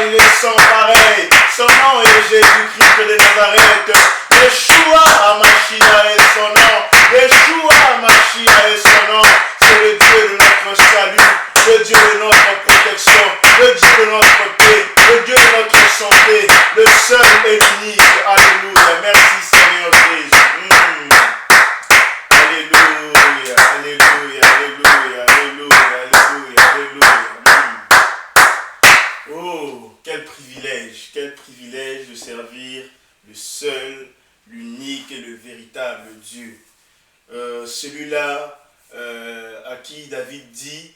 il est sans pareil. Son nom est Jésus-Christ de Nazareth. Yeshua HaMashiach est son nom. Yeshua HaMashiach est son nom. C'est le Dieu de notre salut, le Dieu de notre protection, le Dieu de notre paix, le Dieu de notre santé, le seul et l'unique. Alléluia. Merci Seigneur Jésus. Alléluia, alléluia, alléluia, alléluia, alléluia, alléluia. Oh, quel privilège de servir le seul, l'unique et le véritable Dieu. Celui-là à qui David dit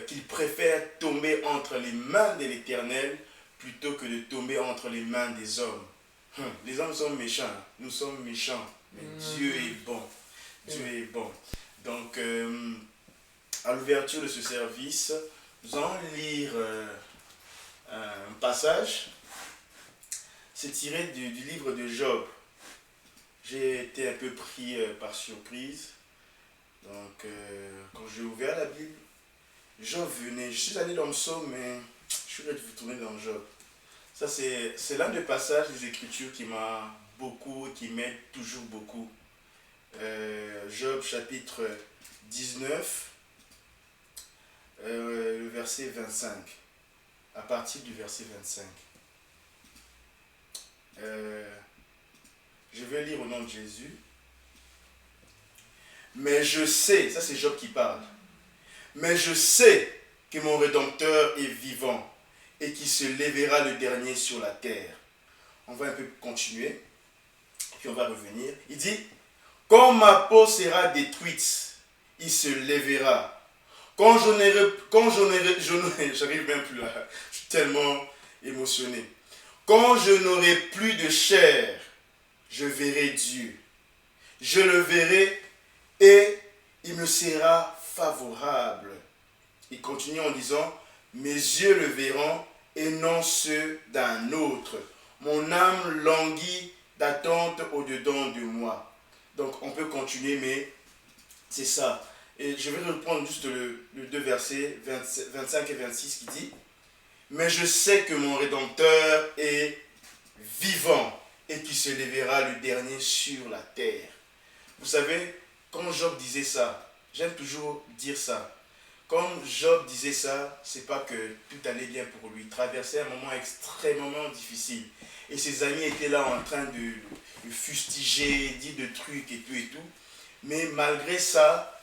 qu'il préfère tomber entre les mains de l'Éternel plutôt que de tomber entre les mains des hommes. Les hommes sont méchants, nous sommes méchants, mais Dieu est bon. Dieu est bon. Donc, à l'ouverture de ce service, nous allons lire un passage. C'est tiré du livre de Job. J'ai été un peu pris par surprise. Donc, quand j'ai ouvert la Bible, Job venait. Je suis allé dans le psaume, mais je suis retourné dans Job. Ça, c'est l'un des passages des Écritures qui m'a beaucoup, qui m'aide toujours beaucoup. Job chapitre 19, le verset 25. À partir du verset 25. Je vais lire au nom de Jésus. Mais je sais, ça c'est Job qui parle, mais je sais que mon Rédempteur est vivant et qu'il se lèvera le dernier sur la terre. On va un peu continuer, puis on va revenir. Il dit, quand ma peau sera détruite, il se lèvera. J'arrive même plus là, je suis tellement émotionné. Quand je n'aurai plus de chair, je verrai Dieu. Je le verrai et il me sera favorable. Il continue en disant, mes yeux le verront et non ceux d'un autre. Mon âme languit d'attente au-dedans de moi. Donc on peut continuer, mais c'est ça. Et je vais reprendre juste le deux versets, 25 et 26 qui dit, mais je sais que mon Rédempteur est vivant et qu'il se lèvera le dernier sur la terre. Vous savez, quand Job disait ça, j'aime toujours dire ça. Comme Job disait ça, c'est pas que tout allait bien pour lui. Il traversait un moment extrêmement difficile. Et ses amis étaient là en train de fustiger, dire de trucs et tout. Mais malgré ça,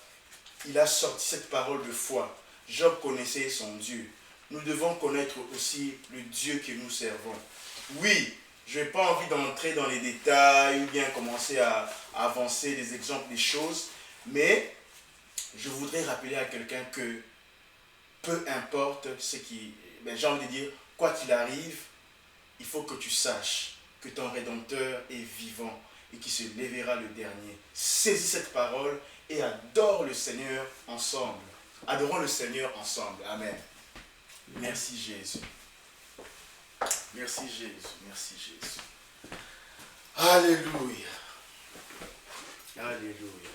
il a sorti cette parole de foi. Job connaissait son Dieu. Nous devons connaître aussi le Dieu que nous servons. Oui, je n'ai pas envie d'entrer dans les détails ou bien commencer à avancer des exemples des choses, mais je voudrais rappeler à quelqu'un que peu importe ce qui... j'ai envie de dire, quoi qu'il arrive, il faut que tu saches que ton Rédempteur est vivant et qu'il se lèvera le dernier. Saisis cette parole et adore le Seigneur ensemble. Adorons le Seigneur ensemble. Amen. Merci Jésus. Merci Jésus. Merci Jésus. Alléluia. Alléluia.